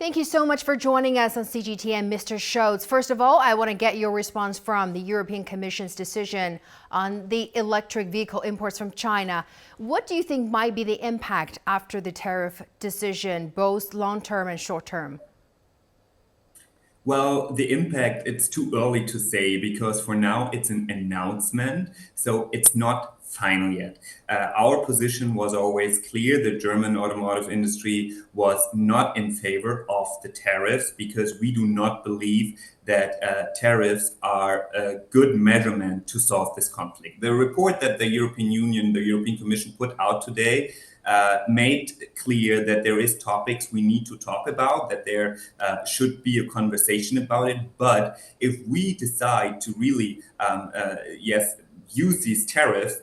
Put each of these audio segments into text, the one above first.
Thank you so much for joining us on CGTN, Mr. Schutz. First of all, I want to get your response from the European Commission's decision on the electric vehicle imports from China. What do you think might be the impact after the tariff decision, both long-term and short-term? Well, the impact, it's too early to say because for now it's an announcement, so it's not final yet. Our position was always clear. The German automotive industry was not in favor of the tariffs because we do not believe that tariffs are a good measurement to solve this conflict. The report that the European Union, the European Commission put out today made clear that there is topics we need to talk about, that there should be a conversation about it. But if we decide to really, use these tariffs,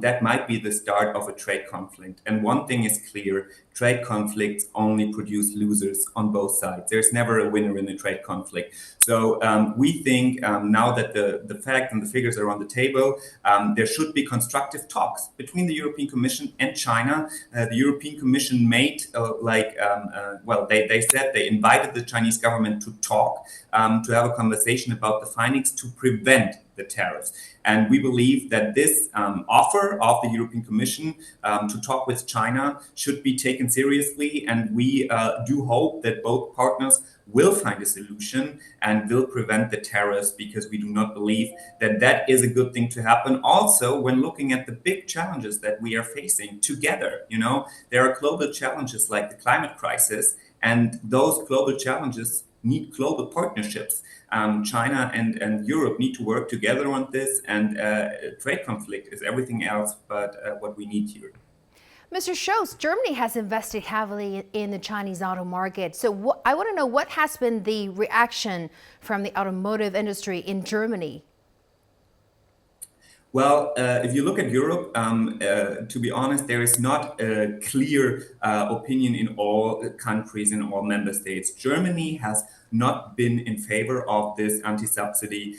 that might be the start of a trade conflict. And one thing is clear, trade conflicts only produce losers on both sides. There's never a winner in a trade conflict. So we think now that the fact and the figures are on the table, there should be constructive talks between the European Commission and China. The European Commission made, they said they invited the Chinese government to talk, to have a conversation about the findings to prevent the tariffs. And we believe that this offer of the European Commission to talk with China should be taken seriously. And we do hope that both partners will find a solution and will prevent the tariffs, because we do not believe that that is a good thing to happen. Also, when looking at the big challenges that we are facing together, there are global challenges like the climate crisis, and those global challenges need global partnerships. China and Europe need to work together on this, and trade conflict is everything else but what we need here. Mr. Schutz, Germany has invested heavily in the Chinese auto market. So I want to know, what has been the reaction from the automotive industry in Germany? Well, if you look at Europe, to be honest, there is not a clear opinion in all countries, in all member states. Germany has not been in favor of this anti-subsidy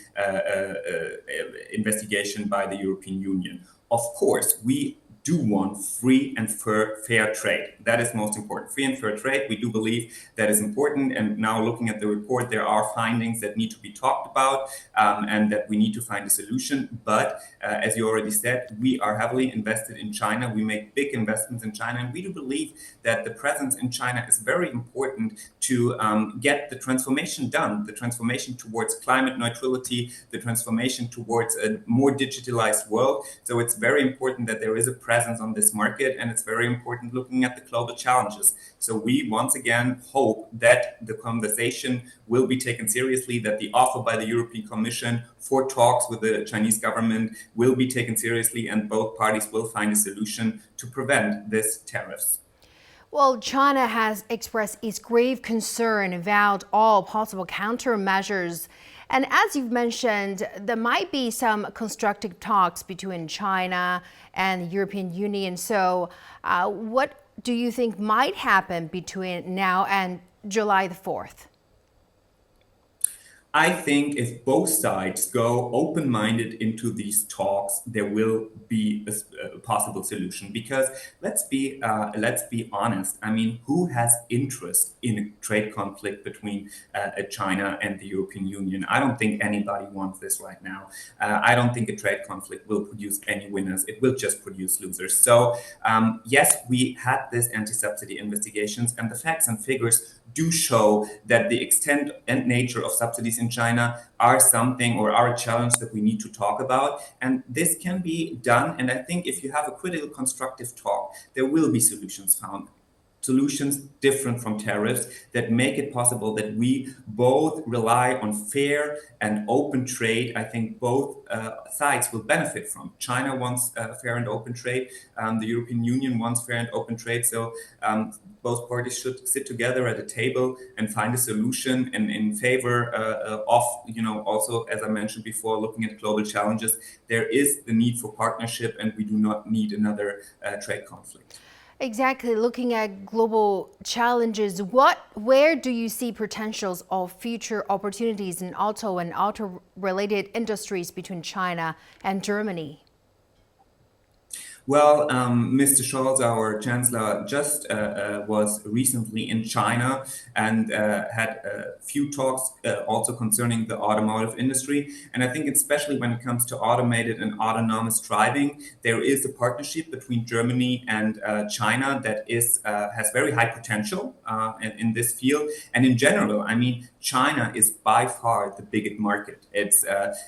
investigation by the European Union. Of course, we do want free and fair trade. That is most important. Free and fair trade, we do believe that is important. And now looking at the report, there are findings that need to be talked about, and that we need to find a solution. But as you already said, we are heavily invested in China. We make big investments in China. And we do believe that the presence in China is very important to get the transformation done, the transformation towards climate neutrality, the transformation towards a more digitalized world. So it's very important that there is a presence on this market, and it's very important looking at the global challenges. So we once again hope that the conversation will be taken seriously, that the offer by the European Commission for talks with the Chinese government will be taken seriously, and both parties will find a solution to prevent these tariffs. Well, China has expressed its grave concern and vowed all possible countermeasures. And as you've mentioned, there might be some constructive talks between China and the European Union. So what do you think might happen between now and July the 4th? I think if both sides go open-minded into these talks, there will be a possible solution. Because let's be honest. I mean, who has interest in a trade conflict between China and the European Union? I don't think anybody wants this right now. I don't think a trade conflict will produce any winners. It will just produce losers. So yes, we had this anti-subsidy investigations, and the facts and figures do show that the extent and nature of subsidies in China are something, or are a challenge that we need to talk about. And this can be done. And I think if you have a critical, constructive talk, there will be solutions found. Solutions different from tariffs that make it possible that we both rely on fair and open trade. I think both sides will benefit from. China wants fair and open trade. The European Union wants fair and open trade. So both parties should sit together at a table and find a solution in favor of, also, as I mentioned before, looking at global challenges. There is the need for partnership, and we do not need another trade conflict. Exactly. Looking at global challenges, where do you see potentials of future opportunities in auto and auto-related industries between China and Germany? Well, Mr. Scholz, our chancellor, just was recently in China and had a few talks also concerning the automotive industry. And I think, especially when it comes to automated and autonomous driving, there is a partnership between Germany and China that is has very high potential in this field. And in general, I mean, China is by far the biggest market. It's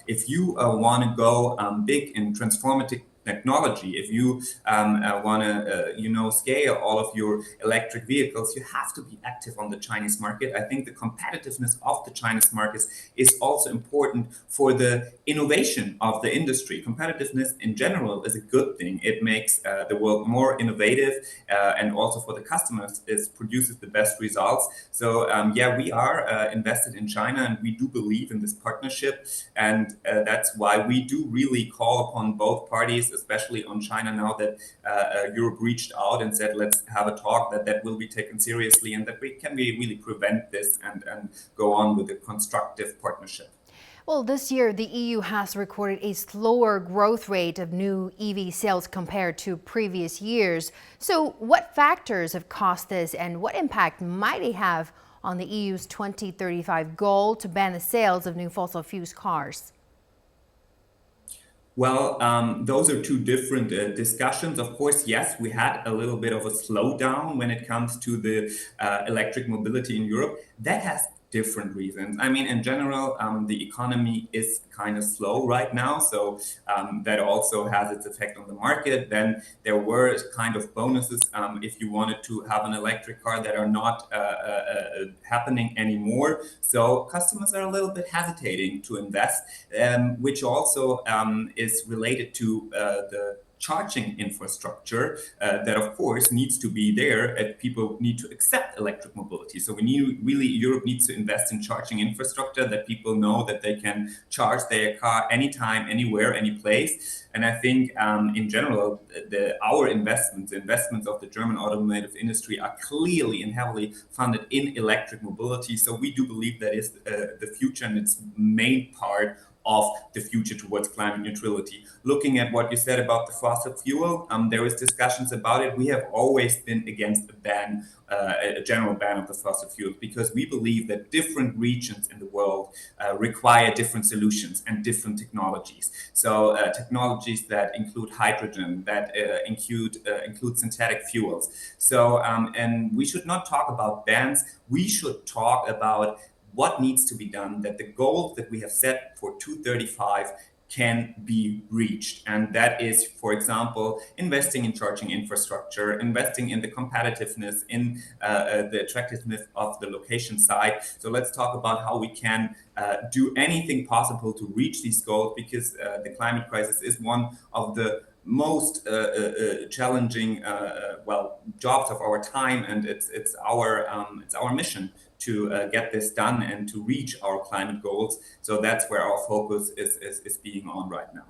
if you want to go big in transformative technology. If you want to, scale all of your electric vehicles, you have to be active on the Chinese market. I think the competitiveness of the Chinese market is also important for the innovation of the industry. Competitiveness in general is a good thing. It makes the world more innovative, and also for the customers, it produces the best results. So yeah, we are invested in China, and we do believe in this partnership, and that's why we do really call upon both parties, especially on China now that Europe reached out and said, let's have a talk, that will be taken seriously and that we can really prevent this and go on with a constructive partnership. Well, this year, the EU has recorded a slower growth rate of new EV sales compared to previous years. So what factors have caused this, and what impact might it have on the EU's 2035 goal to ban the sales of new fossil fuel cars? Well, those are two different discussions. Of course, yes, we had a little bit of a slowdown when it comes to the electric mobility in Europe. That has different reasons. I mean, in general, the economy is kind of slow right now, so that also has its effect on the market. Then there were kind of bonuses if you wanted to have an electric car that are not happening anymore. So customers are a little bit hesitating to invest, which also is related to the charging infrastructure that of course needs to be there if people need to accept electric mobility. So we need really, Europe needs to invest in charging infrastructure that people know that they can charge their car anytime, anywhere, any place. And I think in general, our investments, the investments of the German automotive industry are clearly and heavily funded in electric mobility. So we do believe that is the future, and its main part of the future towards climate neutrality. Looking at what you said about the fossil fuel, there is discussions about it. We have always been against a ban, a general ban of the fossil fuels, because we believe that different regions in the world require different solutions and different technologies. So technologies that include hydrogen, that include synthetic fuels. So and we should not talk about bans. We should talk about what needs to be done, that the goals that we have set for 2035 can be reached. And that is, for example, investing in charging infrastructure, investing in the competitiveness, in the attractiveness of the location side. So let's talk about how we can do anything possible to reach these goals, because the climate crisis is one of the most challenging jobs of our time, and it's our mission to get this done and to reach our climate goals. So that's where our focus is being on right now.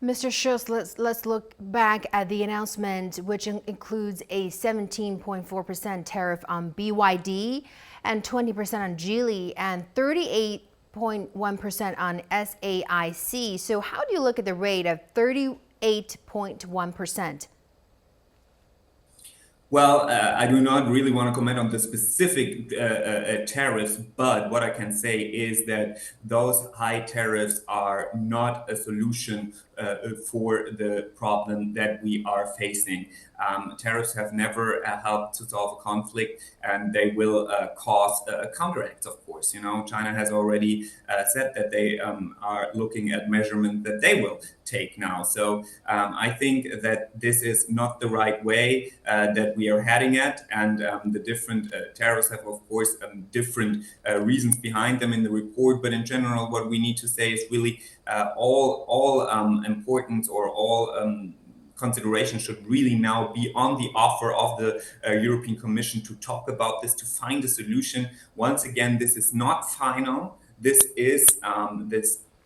Mr. Schutz, let's look back at the announcement, which includes a 17.4% tariff on BYD and 20% on Geely and 38.1% on SAIC. So how do you look at the rate of 38.1%? Well, I do not really want to comment on the specific tariffs, but what I can say is that those high tariffs are not a solution for the problem that we are facing. Tariffs have never helped to solve a conflict, and they will cause counteracts, of course. You know, China has already said that they are looking at measurement that they will take now. So I think that this is not the right way that we are heading at, and the different tariffs have, of course, different reasons behind them in the report. But in general, what we need to say is really all importance or all consideration should really now be on the offer of the European Commission to talk about this, to find a solution. Once again, this is not final. This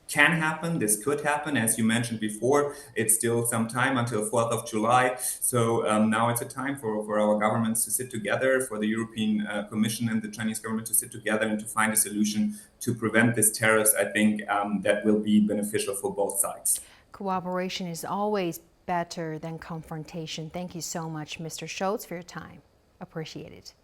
can happen. This could happen. As you mentioned before, it's still some time until 4th of July. So now it's a time for our governments to sit together, for the European Commission and the Chinese government to sit together and to find a solution to prevent this tariffs. I think that will be beneficial for both sides. Cooperation is always better than confrontation. Thank you so much, Mr. Schutz, for your time. Appreciate it.